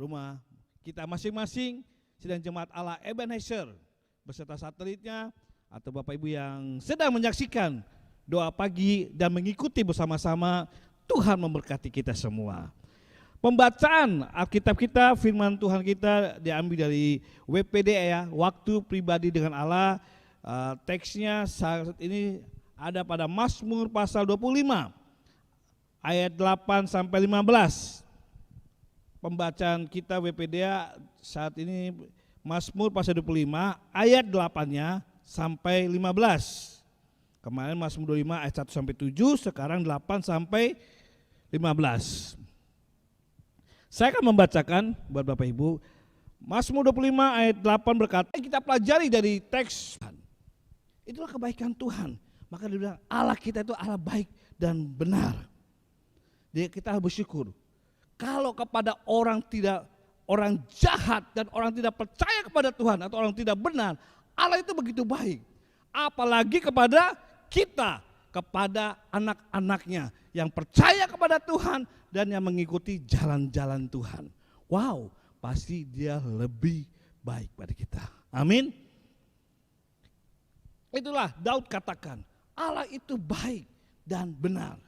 rumah kita masing-masing, sidang jemaat Allah Ebenezer beserta satelitnya, atau Bapak Ibu yang sedang menyaksikan doa pagi dan mengikuti bersama-sama, Tuhan memberkati kita semua. Pembacaan Alkitab kita, firman Tuhan kita diambil dari WPD ya, Waktu Pribadi dengan Allah. Teksnya saat ini ada pada Mazmur pasal 25 ayat 8 sampai 15. Pembacaan kita WPD saat ini Mazmur pasal 25 ayat 8-nya sampai 15. Kemarin Mazmur 25 ayat 1 sampai 7, sekarang 8 sampai 15. Saya akan membacakan buat Bapak Ibu. Mazmur 25 ayat 8 berkata, kita pelajari dari teks, itulah kebaikan Tuhan. Maka dia bilang Allah kita itu Allah baik dan benar. Kita harus bersyukur. Kalau kepada orang jahat dan orang tidak percaya kepada Tuhan atau orang tidak benar, Allah itu begitu baik. Apalagi kepada kita, kepada anak-anaknya yang percaya kepada Tuhan dan yang mengikuti jalan-jalan Tuhan. Wow, pasti dia lebih baik pada kita. Amin. Itulah Daud katakan, Allah itu baik dan benar.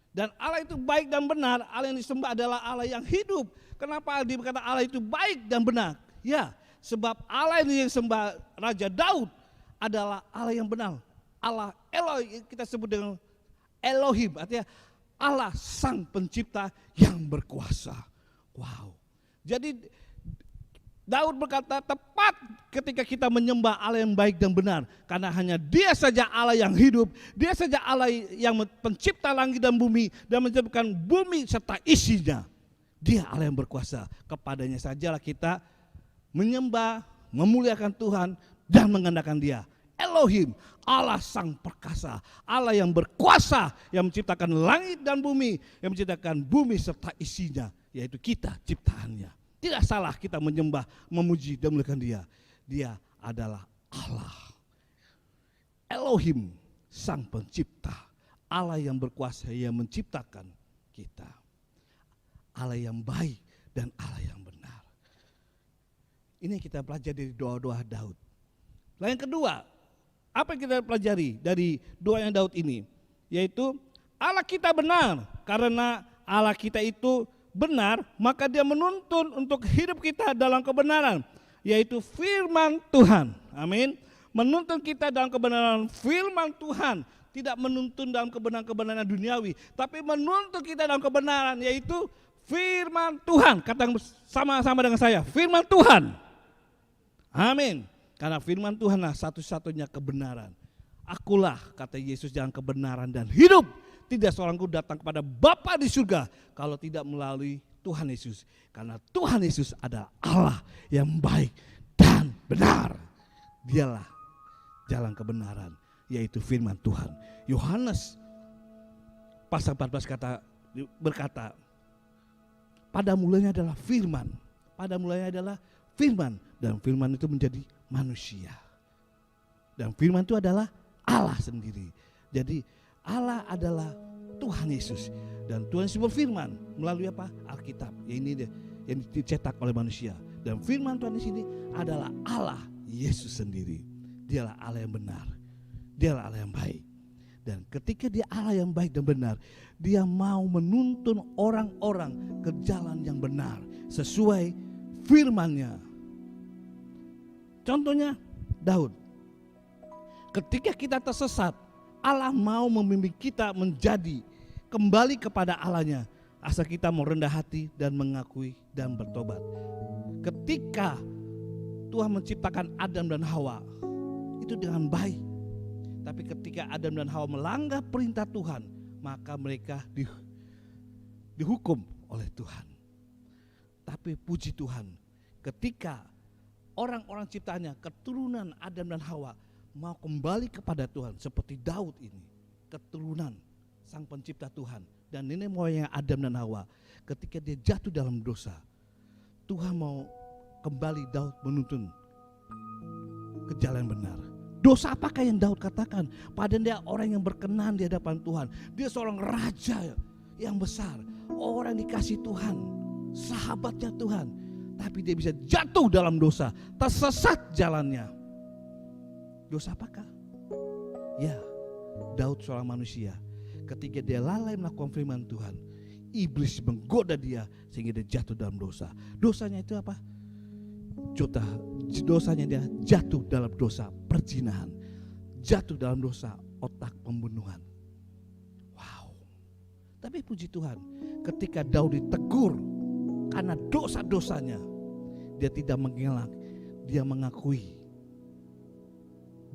Dan Allah itu baik dan benar, Allah yang disembah adalah Allah yang hidup. Kenapa dia berkata Allah itu baik dan benar? Ya, sebab Allah yang disembah Raja Daud adalah Allah yang benar. Allah Elohim, kita sebut dengan Elohim, artinya Allah sang pencipta yang berkuasa. Wow. Jadi Daud berkata tepat ketika kita menyembah Allah yang baik dan benar. Karena hanya dia saja Allah yang hidup. Dia saja Allah yang pencipta langit dan bumi. Dan menciptakan bumi serta isinya. Dia Allah yang berkuasa. Kepadanya sajalah kita menyembah, memuliakan Tuhan dan mengandalkan dia. Elohim, Allah sang perkasa, Allah yang berkuasa, yang menciptakan langit dan bumi, yang menciptakan bumi serta isinya, yaitu kita ciptaannya. Tidak salah kita menyembah, memuji dan memuliakan dia. Dia adalah Allah. Elohim, sang pencipta, Allah yang berkuasa, yang menciptakan kita. Allah yang baik dan Allah yang benar. Ini kita pelajari dari doa-doa Daud. Lalu yang kedua, apa yang kita pelajari dari doa yang Daud ini? Yaitu Allah kita benar, karena Allah kita itu benar, maka dia menuntun untuk hidup kita dalam kebenaran, yaitu firman Tuhan. Amin. Menuntun kita dalam kebenaran firman Tuhan, tidak menuntun dalam kebenaran-kebenaran duniawi, tapi menuntun kita dalam kebenaran, yaitu firman Tuhan. Kata sama-sama dengan saya, firman Tuhan. Amin. Karena firman Tuhanlah satu-satunya kebenaran. Akulah, kata Yesus, jalan kebenaran dan hidup. Tidak seorang pun datang kepada Bapa di surga kalau tidak melalui Tuhan Yesus. Karena Tuhan Yesus adalah Allah yang baik dan benar. Dialah jalan kebenaran, yaitu firman Tuhan. Yohanes pasal 14 berkata, pada mulanya adalah firman. Pada mulanya adalah firman. Dan firman itu menjadi manusia. Dan firman itu adalah Allah sendiri. Jadi Allah adalah Tuhan Yesus. Dan Tuhan Yesus berfirman melalui apa? Alkitab. Ini dia yang dicetak oleh manusia. Dan firman Tuhan di sini adalah Allah Yesus sendiri. Dialah Allah yang benar. Dialah Allah yang baik. Dan ketika dia Allah yang baik dan benar, dia mau menuntun orang-orang ke jalan yang benar sesuai firman-Nya. Contohnya Daud. Ketika kita tersesat, Allah mau membimbing kita menjadi kembali kepada Allahnya, asal kita mau rendah hati dan mengakui dan bertobat. Ketika Tuhan menciptakan Adam dan Hawa, itu dengan baik. Tapi ketika Adam dan Hawa melanggar perintah Tuhan, maka mereka dihukum oleh Tuhan. Tapi puji Tuhan, ketika orang-orang ciptaannya, keturunan Adam dan Hawa mau kembali kepada Tuhan seperti Daud ini, keturunan sang pencipta Tuhan dan nenek moyang Adam dan Hawa, ketika dia jatuh dalam dosa, Tuhan mau kembali Daud menuntun ke jalan benar. Dosa apakah yang Daud katakan? Padahal dia orang yang berkenan di hadapan Tuhan. Dia seorang raja yang besar, orang dikasih Tuhan sahabatnya Tuhan, tapi dia bisa jatuh dalam dosa, tersesat jalannya. Dosa apakah? Ya, Daud seorang manusia, ketika dia lalai melakukan firman Tuhan, iblis menggoda dia sehingga dia jatuh dalam dosa. Dosanya itu apa? Dosanya dia jatuh dalam dosa perzinahan, jatuh dalam dosa otak pembunuhan. Wow. Tapi puji Tuhan, ketika Daud ditegur karena dosa-dosanya, dia tidak mengelak, dia mengakui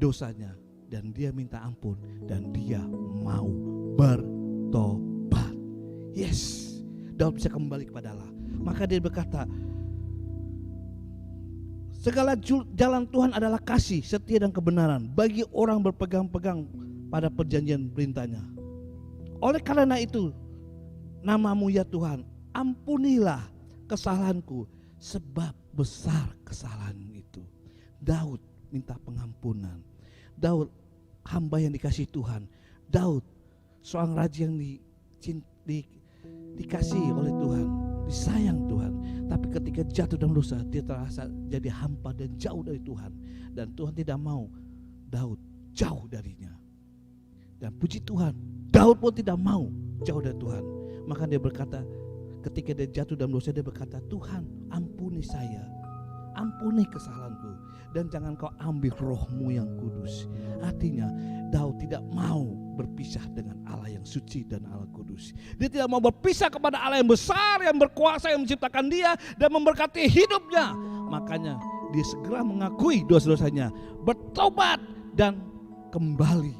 dosanya dan dia minta ampun dan dia mau bertobat. Yes, Daud bisa kembali kepada Allah. Maka dia berkata, segala jalan Tuhan adalah kasih, setia dan kebenaran bagi orang berpegang-pegang pada perjanjian perintahnya. Oleh karena itu, namamu ya Tuhan, ampunilah kesalahanku, sebab besar kesalahan itu. Daud minta pengampunan. Daud hamba yang dikasihi Tuhan. Daud seorang raja yang dikasihi oleh Tuhan, disayang Tuhan. Tapi ketika jatuh dalam dosa, dia terasa jadi hampa dan jauh dari Tuhan. Dan Tuhan tidak mau Daud jauh darinya. Dan puji Tuhan, Daud pun tidak mau jauh dari Tuhan. Maka dia berkata, ketika dia jatuh dalam dosa, dia berkata, Tuhan ampuni saya, ampuni kesalahanku, dan jangan kau ambil rohmu yang kudus. Artinya Daud tidak mau berpisah dengan Allah yang suci dan Allah kudus. Dia tidak mau berpisah kepada Allah yang besar, yang berkuasa, yang menciptakan dia dan memberkati hidupnya. Makanya dia segera mengakui dosa-dosanya, bertobat dan kembali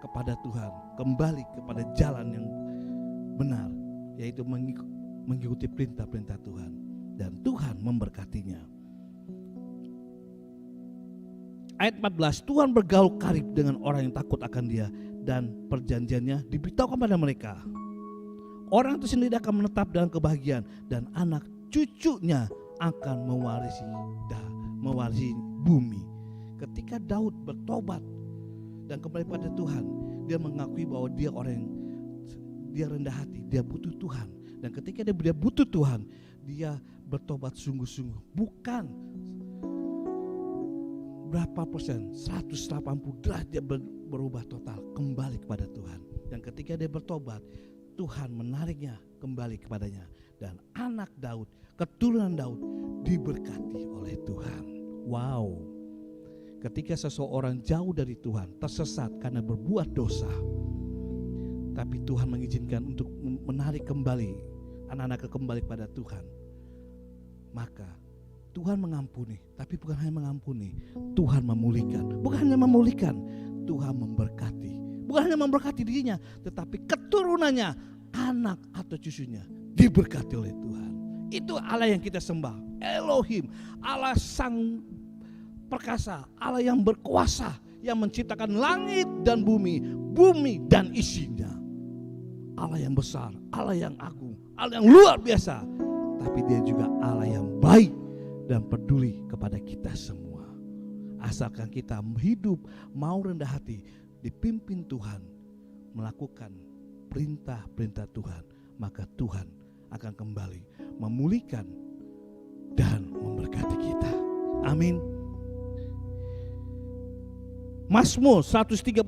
kepada Tuhan, kembali kepada jalan yang benar, yaitu mengikuti perintah-perintah Tuhan. Dan Tuhan memberkatinya. Ayat 14, Tuhan bergaul karib dengan orang yang takut akan dia, dan perjanjiannya diberitahukan kepada mereka. Orang itu sendiri akan menetap dalam kebahagiaan, dan anak cucunya akan mewarisi bumi. Ketika Daud bertobat dan kembali pada Tuhan, dia mengakui bahwa dia orang yang dia rendah hati, dia butuh Tuhan. Dan ketika dia butuh Tuhan, dia bertobat sungguh-sungguh. Bukan berapa persen, 180 derajat berubah total kembali kepada Tuhan. Dan ketika dia bertobat, Tuhan menariknya kembali kepadanya. Dan anak Daud, keturunan Daud diberkati oleh Tuhan. Wow. Ketika seseorang jauh dari Tuhan, tersesat karena berbuat dosa, tapi Tuhan mengizinkan untuk menarik kembali anak-anaknya kembali kepada Tuhan, maka Tuhan mengampuni. Tapi bukan hanya mengampuni, Tuhan memulihkan. Bukan hanya memulihkan, Tuhan memberkati. Bukan hanya memberkati dirinya, tetapi keturunannya, anak atau cucunya diberkati oleh Tuhan. Itu Allah yang kita sembah, Elohim, Allah sang perkasa, Allah yang berkuasa, yang menciptakan langit dan bumi, bumi dan isinya. Allah yang besar, Allah yang agung, Allah yang luar biasa. Tapi dia juga Allah yang baik dan peduli kepada kita semua. Asalkan kita hidup mau rendah hati, dipimpin Tuhan, melakukan perintah-perintah Tuhan, maka Tuhan akan kembali memulihkan dan memberkati kita. Amin. Mazmur 139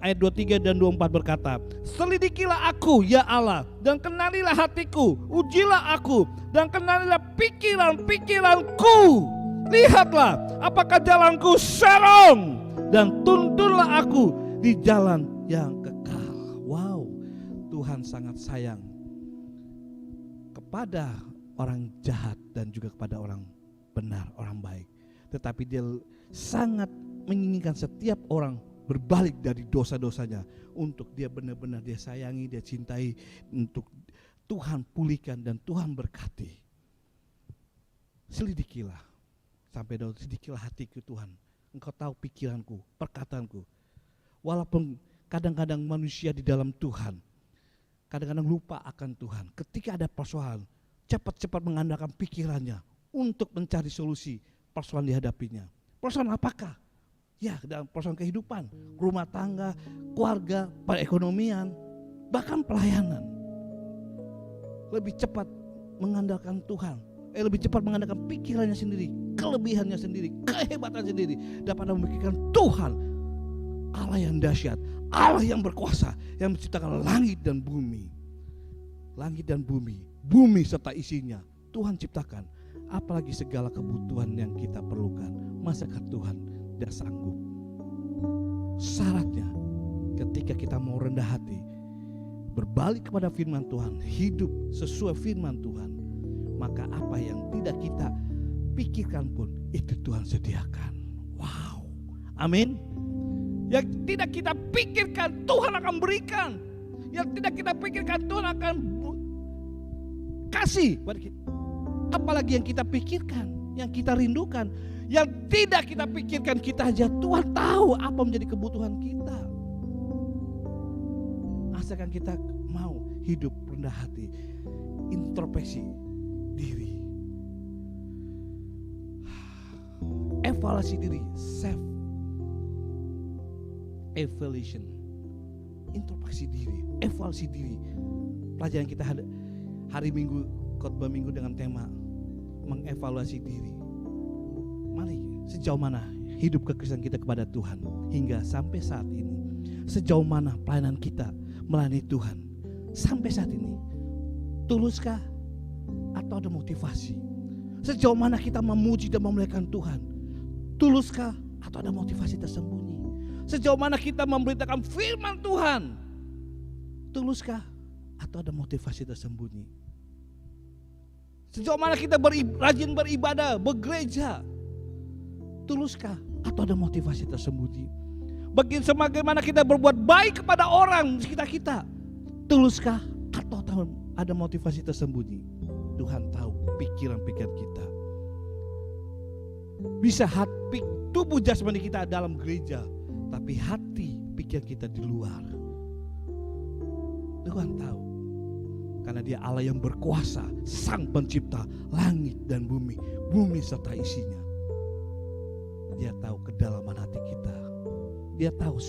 ayat 23 dan 24 berkata, selidikilah aku ya Allah, dan kenalilah hatiku, ujilah aku dan kenalilah pikiran-pikiranku. Lihatlah apakah jalanku serong, dan tuntunlah aku di jalan yang kekal. Wow, Tuhan sangat sayang kepada orang jahat dan juga kepada orang benar, orang baik. Tetapi dia sangat menginginkan setiap orang berbalik dari dosa-dosanya, untuk dia benar-benar dia sayangi, dia cintai, untuk Tuhan pulihkan dan Tuhan berkati. Selidikilah, sampai Daud, selidikilah hatiku Tuhan, Engkau tahu pikiranku, perkataanku. Walaupun kadang-kadang manusia di dalam Tuhan kadang-kadang lupa akan Tuhan, ketika ada persoalan cepat-cepat mengandalkan pikirannya untuk mencari solusi persoalan dihadapinya. Persoalan apakah? Ya, dalam persoalan kehidupan, rumah tangga, keluarga, perekonomian, bahkan pelayanan. Lebih cepat mengandalkan Tuhan, lebih cepat mengandalkan pikirannya sendiri, kelebihannya sendiri, kehebatan sendiri, daripada memikirkan Tuhan, Allah yang dahsyat, Allah yang berkuasa, yang menciptakan langit dan bumi. Langit dan bumi, bumi serta isinya Tuhan ciptakan. Apalagi segala kebutuhan yang kita perlukan, masakah Tuhan tidak sanggup? Syaratnya ketika kita mau rendah hati, berbalik kepada firman Tuhan, hidup sesuai firman Tuhan, maka apa yang tidak kita pikirkan pun itu Tuhan sediakan. Wow, amin. Yang tidak kita pikirkan Tuhan akan berikan. Yang tidak kita pikirkan Tuhan akan kasih. Apalagi yang kita pikirkan, yang kita rindukan, yang tidak kita pikirkan kita aja Tuhan tahu apa menjadi kebutuhan kita. Asalkan kita mau hidup rendah hati, introspeksi diri, evaluasi diri, self evaluation, introspeksi diri, evaluasi diri. Pelajaran kita hari Minggu, khotbah Minggu dengan tema mengevaluasi diri. Mari, sejauh mana hidup kekristenan kita kepada Tuhan hingga sampai saat ini? Sejauh mana pelayanan kita melayani Tuhan sampai saat ini? Tuluskah atau ada motivasi? Sejauh mana kita memuji dan memuliakan Tuhan? Tuluskah atau ada motivasi tersembunyi? Sejauh mana kita memberitakan firman Tuhan? Tuluskah atau ada motivasi tersembunyi? Sejauh mana kita rajin beribadah, bergereja? Tuluskah atau ada motivasi tersembunyi? Bagaimana kita berbuat baik kepada orang sekitar kita? Tuluskah atau ada motivasi tersembunyi? Tuhan tahu pikiran-pikiran kita. Bisa hati, tubuh jasmani kita dalam gereja, tapi hati pikiran kita di luar. Tuhan tahu. Karena Dia Allah yang berkuasa, Sang Pencipta langit dan bumi, bumi serta isinya. Dia tahu kedalaman hati kita. Dia tahu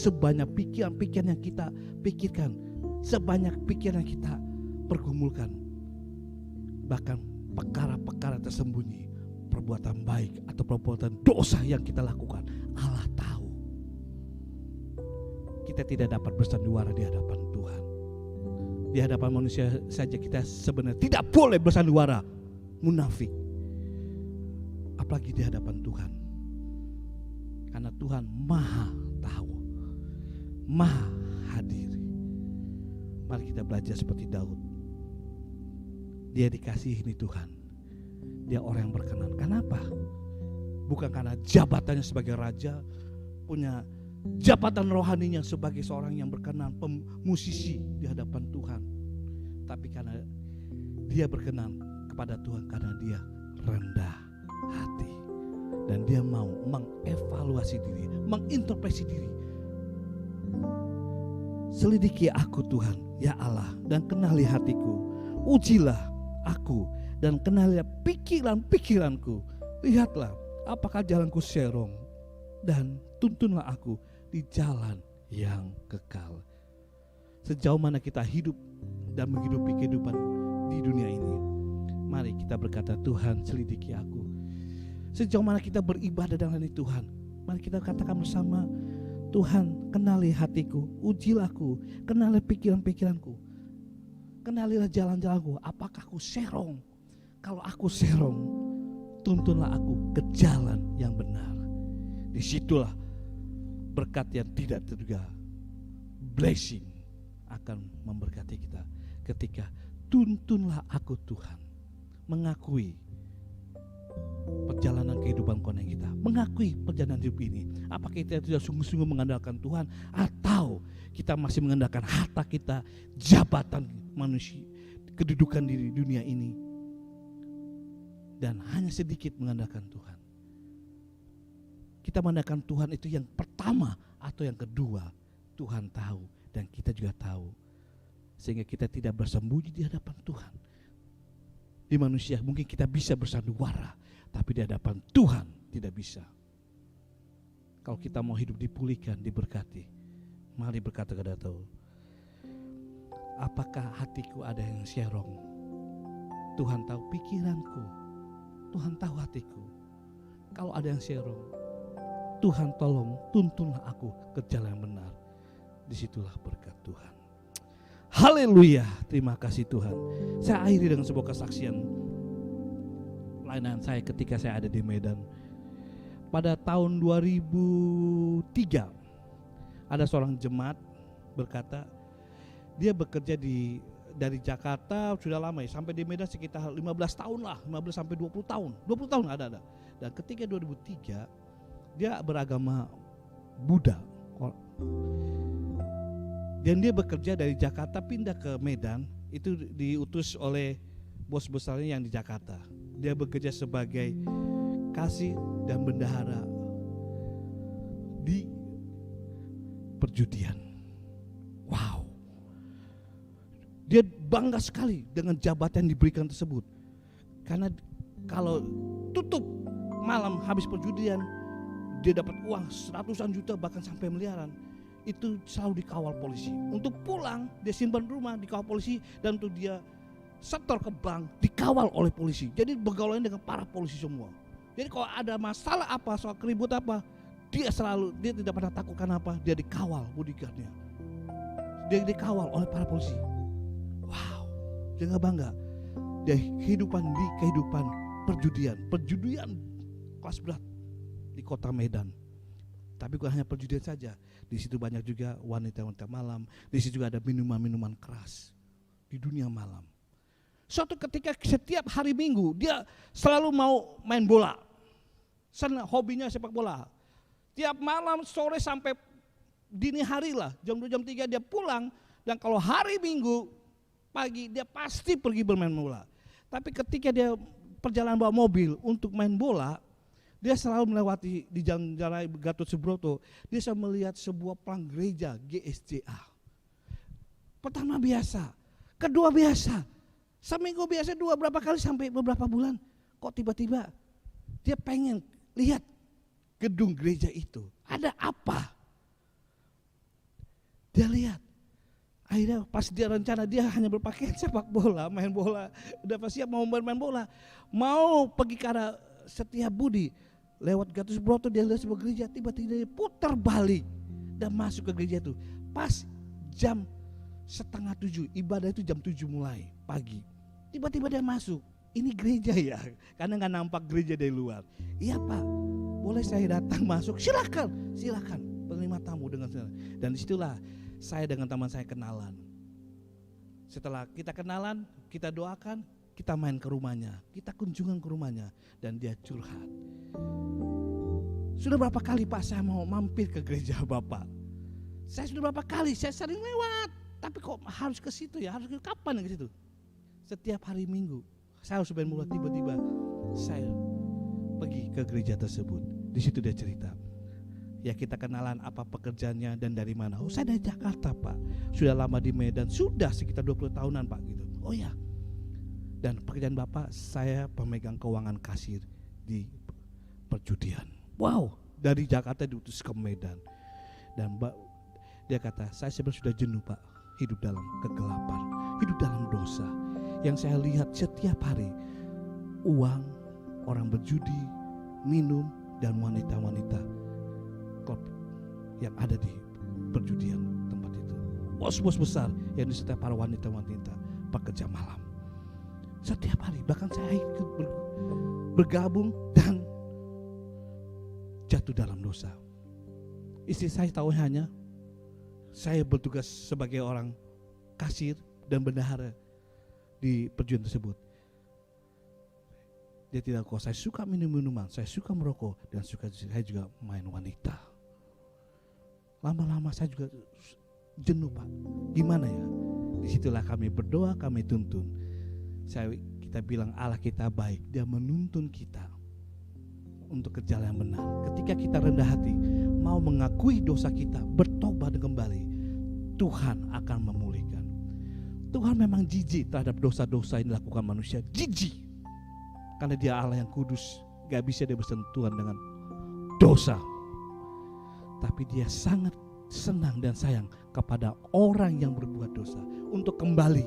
sebanyak pikiran-pikiran yang kita pikirkan, sebanyak pikiran yang kita pergumulkan. Bahkan perkara-perkara tersembunyi, perbuatan baik atau perbuatan dosa yang kita lakukan, Allah tahu. Kita tidak dapat bersandiwara di hadapan Tuhan. Di hadapan manusia saja kita sebenarnya tidak boleh bersandiwara, munafik. Apalagi di hadapan Tuhan. Karena Tuhan maha tahu, maha hadir. Mari kita belajar seperti Daud. Dia dikasihi ini Tuhan. Dia orang yang berkenan. Kenapa? Bukan karena jabatannya sebagai raja, punya jabatan rohaninya sebagai seorang yang berkenan, musisi di hadapan Tuhan. Tapi karena dia berkenan kepada Tuhan karena dia rendah hati. Dan dia mau mengevaluasi diri, mengintrospeksi diri. Selidiki aku Tuhan, ya Allah, dan kenali hatiku. Ujilah aku dan kenali pikiran-pikiranku. Lihatlah apakah jalanku serong, dan tuntunlah aku di jalan yang kekal. Sejauh mana kita hidup dan menghidupi kehidupan di dunia ini, mari kita berkata, Tuhan selidiki aku. Sejauh mana kita beribadah dengan Tuhan, mari kita katakan bersama, Tuhan kenali hatiku, ujilah aku, kenali pikiran-pikiranku, kenalilah jalan-jalanku, apakah aku serong? Kalau aku serong, tuntunlah aku ke jalan yang benar. Disitulah berkat yang tidak terduga, blessing akan memberkati kita. Ketika tuntunlah aku Tuhan, mengakui perjalanan kehidupan konek kita, mengakui perjalanan hidup ini. Apakah kita tidak sungguh-sungguh mengandalkan Tuhan, atau kita masih mengandalkan harta kita, jabatan manusia, kedudukan di dunia ini, dan hanya sedikit mengandalkan Tuhan. Kita mengandalkan Tuhan itu yang pertama atau yang kedua, Tuhan tahu dan kita juga tahu. Sehingga kita tidak bersembunyi di hadapan Tuhan. Di manusia mungkin kita bisa bersandiwara, tapi di hadapan Tuhan tidak bisa. Kalau kita mau hidup dipulihkan, diberkati, mari berkata kepada Tuhan, apakah hatiku ada yang serong? Tuhan tahu pikiranku, Tuhan tahu hatiku. Kalau ada yang serong, Tuhan tolong tuntunlah aku ke jalan yang benar. Disitulah berkat Tuhan. Haleluya, terima kasih Tuhan. Saya akhiri dengan sebuah kesaksian pelayanan saya ketika saya ada di Medan. Pada tahun 2003 ada seorang jemaat berkata, dia bekerja dari Jakarta sudah lama ya, sampai di Medan sekitar 15 tahun lah, 15 sampai 20 tahun. 20 tahun ada. Dan ketika 2003 dia beragama Buddha. Dan dia bekerja dari Jakarta pindah ke Medan, itu diutus oleh bos besarnya yang di Jakarta. Dia bekerja sebagai kasih dan bendahara di perjudian. Wow. Dia bangga sekali dengan jabatan yang diberikan tersebut. Karena kalau tutup malam habis perjudian, dia dapat uang ratusan juta bahkan sampai miliaran. Itu selalu dikawal polisi. Untuk pulang dia simpan rumah dikawal polisi, dan untuk dia setor ke bank dikawal oleh polisi. Jadi bergaulnya dengan para polisi semua. Jadi kalau ada masalah apa, soal keribut apa, dia tidak pernah takutkan apa, dia dikawal bodyguardnya. Dia dikawal oleh para polisi. Wow, dia gak bangga. Dia kehidupan perjudian kelas berat di kota Medan. Tapi bukan hanya perjudian saja, di situ banyak juga wanita-wanita malam, di situ juga ada minuman-minuman keras di dunia malam. Suatu ketika setiap hari Minggu dia selalu mau main bola. Hobinya sepak bola. Tiap malam sore sampai dini hari lah, jam 2 jam 3 dia pulang, dan kalau hari Minggu pagi dia pasti pergi bermain bola. Tapi ketika dia perjalanan bawa mobil untuk main bola, dia selalu melewati di jalan Gatot Subroto, dia selalu melihat sebuah pelang gereja GSJA. Pertama biasa, kedua biasa, seminggu biasa, dua berapa kali sampai beberapa bulan. Kok tiba-tiba dia pengen lihat gedung gereja itu, ada apa? Dia lihat. Akhirnya pas dia rencana, dia hanya berpakaian sepak bola, main bola, udah pas siap mau bermain bola, mau pergi ke arah Setiabudi, lewat Gatot Subroto dia lihat sebuah gereja, tiba-tiba dia putar balik dan masuk ke gereja itu. Pas jam 6:30, ibadah itu jam 7 mulai pagi. Tiba-tiba dia masuk, ini gereja ya, karena nggak nampak gereja dari luar. Iya Pak, boleh saya datang masuk? Silakan, penerima tamu dengan senang. Dan disitulah saya dengan teman saya kenalan. Setelah kita kenalan, kita doakan, kita main ke rumahnya, kita kunjungan ke rumahnya, dan dia curhat. Sudah berapa kali Pak saya mau mampir ke gereja Bapak? Saya sudah berapa kali, saya sering lewat, tapi kok harus ke situ ya, harus ke kapan ke situ? Setiap hari Minggu, saya harus main bola, tiba-tiba saya pergi ke gereja tersebut. Di situ dia cerita. Ya kita kenalan apa pekerjaannya dan dari mana. Oh saya dari Jakarta Pak, sudah lama di Medan, sudah sekitar 20 tahunan Pak gitu. Oh ya, dan pekerjaan Bapak saya pemegang keuangan kasir di perjudian. Wow, dari Jakarta diutus ke Medan. Dan dia kata, saya sebenarnya sudah jenuh Pak, hidup dalam kegelapan, hidup dalam dosa. Yang saya lihat setiap hari, uang, orang berjudi, minum, dan wanita-wanita klub yang ada di perjudian tempat itu. Bos-bos besar yang disertai para wanita-wanita pekerja malam. Setiap hari, bahkan saya ikut bergabung dan jatuh dalam dosa. Istri saya tahu hanya saya bertugas sebagai orang kasir dan bendahara di perjudian tersebut. Dia tidak tahu saya suka minum minuman, saya suka merokok, dan saya juga main wanita. Lama-lama saya juga jenuh Pak. Gimana ya? Disitulah kami berdoa, kami tuntun. Kita bilang Allah kita baik, Dia menuntun kita untuk ke jalan yang benar. Ketika kita rendah hati, mau mengakui dosa kita, bertobat kembali, Tuhan akan memulihkan. Tuhan memang jijik terhadap dosa-dosa yang dilakukan manusia, jijik. Karena Dia Allah yang kudus, gak bisa Dia bersentuhan dengan dosa. Tapi Dia sangat senang dan sayang kepada orang yang berbuat dosa untuk kembali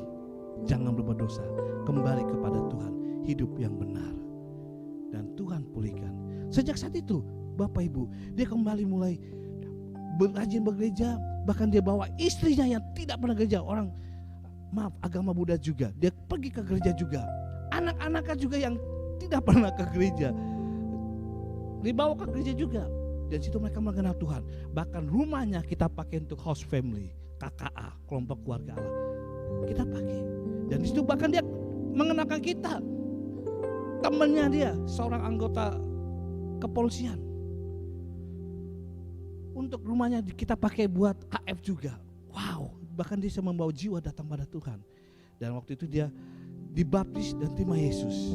jangan berbuat dosa, kembali kepada Tuhan, hidup yang benar. Dan Tuhan pulihkan. Sejak saat itu Bapak Ibu, dia kembali mulai rajin bergereja. Bahkan dia bawa istrinya yang tidak pernah gereja, agama Buddha juga, dia pergi ke gereja juga. Anak-anaknya juga yang tidak pernah ke gereja dibawa ke gereja juga. Dan situ mereka mengenal Tuhan. Bahkan rumahnya kita pakai untuk house family, KKA, kelompok keluarga Allah, kita pakai. Dan disitu bahkan dia mengenalkan kita, temannya dia seorang anggota kepolisian. Untuk rumahnya kita pakai buat KF juga. Wow, bahkan dia bisa membawa jiwa datang pada Tuhan. Dan waktu itu dia dibaptis dan terima Yesus.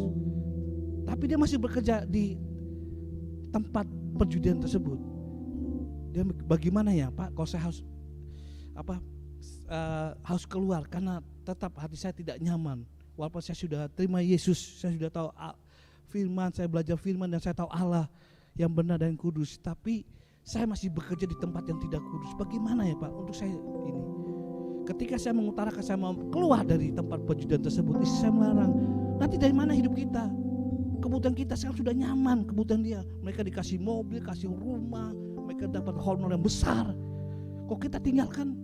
Tapi dia masih bekerja di tempat perjudian tersebut. Dia bagaimana ya Pak, kalau saya harus keluar karena tetap hati saya tidak nyaman. Walaupun saya sudah terima Yesus, saya sudah tahu firman, saya belajar firman dan saya tahu Allah yang benar dan kudus, tapi saya masih bekerja di tempat yang tidak kudus. Bagaimana ya Pak untuk saya ini? Ketika saya mengutarakan saya mau keluar dari tempat perjudian tersebut, istri saya melarang. Nanti dari mana hidup kita? Kebutuhan kita sekarang sudah nyaman, kebutuhan dia. Mereka dikasih mobil, kasih rumah, mereka dapat honor yang besar. Kok kita tinggalkan?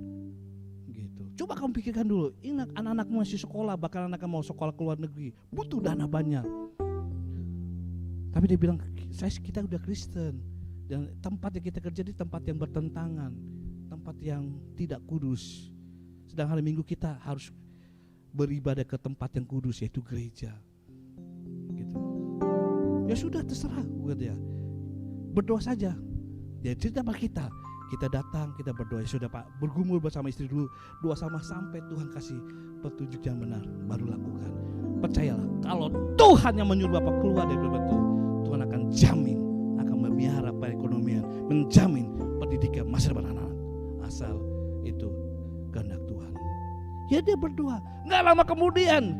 Gitu. Coba kamu pikirkan dulu. Ingat anak-anakmu masih sekolah, bahkan anaknya mau sekolah ke luar negeri, butuh dana banyak. Tapi dia bilang, kita udah Kristen. Dan tempat yang kita kerja di tempat yang bertentangan, tempat yang tidak kudus. Sedang hari Minggu kita harus beribadah ke tempat yang kudus, yaitu gereja. Gitu. Ya sudah terserah, gitu ya. Berdoa saja. Dia cerita pada kita datang, kita berdoa. Ya sudah Pak, bergumul bersama istri dulu, doa sama sampai Tuhan kasih petunjuk yang benar, baru lakukan. Percayalah, kalau Tuhan yang menyuruh Bapak keluar dari itu, Tuhan akan jamin, akan memelihara perekonomian, menjamin pendidikan masa depan anak-anak, asal itu kehendak Tuhan. Ya dia berdoa. Nggak lama kemudian,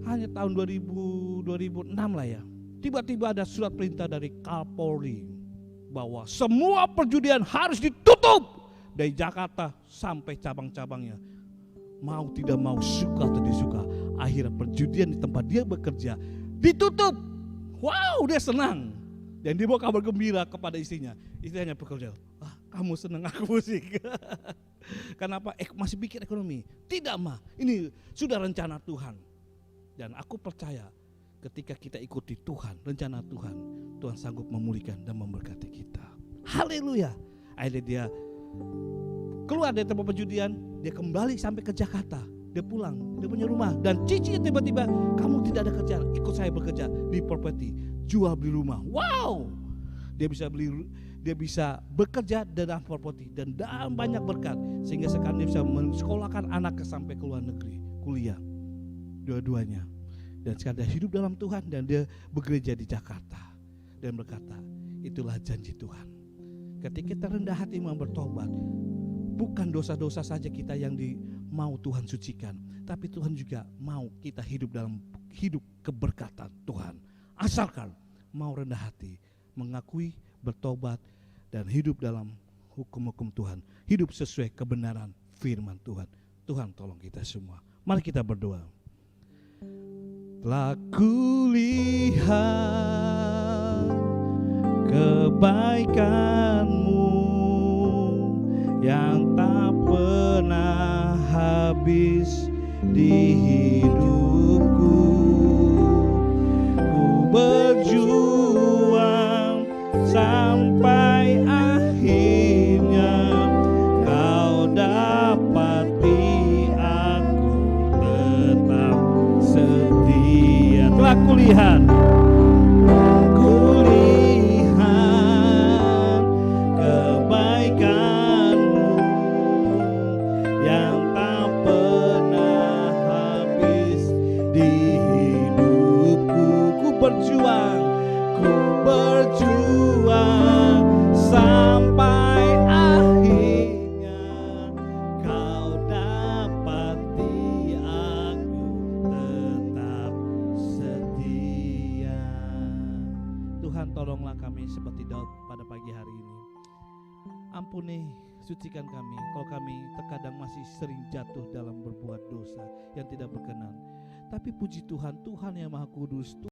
hanya tahun 2006 lah ya, tiba-tiba ada surat perintah dari Kapolri bahwa semua perjudian harus ditutup dari Jakarta sampai cabang-cabangnya. Mau tidak mau, suka atau disuka, akhirnya perjudian di tempat dia bekerja ditutup. Wow, dia senang. Dan dia bawa kabar gembira kepada istrinya. Istrinya bekerja, kamu senang, aku pusing. Kenapa? Masih pikir ekonomi. Tidak mah, ini sudah rencana Tuhan. Dan aku percaya ketika kita ikuti Tuhan, rencana Tuhan, Tuhan sanggup memulihkan dan memberkati kita. Haleluya. Akhirnya dia keluar dari tempat perjudian, dia kembali sampai ke Jakarta. Dia pulang, dia punya rumah. Dan cicinya tiba-tiba, kamu tidak ada kerjaan, ikut saya bekerja di properti, jual beli rumah. Wow, dia bisa bekerja dalam properti dan dalam banyak berkat, sehingga sekarang dia bisa mensekolahkan anaknya sampai ke luar negeri, kuliah, dua-duanya. Dan sekarang dia hidup dalam Tuhan dan dia bekerja di Jakarta dan berkata, itulah janji Tuhan. Ketika kita rendah hati mau bertobat, bukan dosa-dosa saja kita yang mau Tuhan sucikan, tapi Tuhan juga mau kita hidup dalam hidup keberkatan Tuhan. Asalkan mau rendah hati, mengakui, bertobat, dan hidup dalam hukum-hukum Tuhan, hidup sesuai kebenaran firman Tuhan. Tuhan tolong kita semua. Mari kita berdoa. Telah kulihat kebaikan-Mu yang tak pernah habis di hidupku. Ku berjuang sampai akhirnya Kau dapati aku tetap setia. Telah kulihat kebaikan-Mu yang tak pernah habis di hidupku. Ku berjuang sampai akhirnya Kau dapati aku tetap setia. Tuhan, tolonglah kami seperti Daud pada pagi hari ini. Ampuni sucikan kami kalau kami terkadang masih sering jatuh dalam berbuat dosa yang tidak berkenan. Tapi puji Tuhan, Tuhan yang Maha Kudus,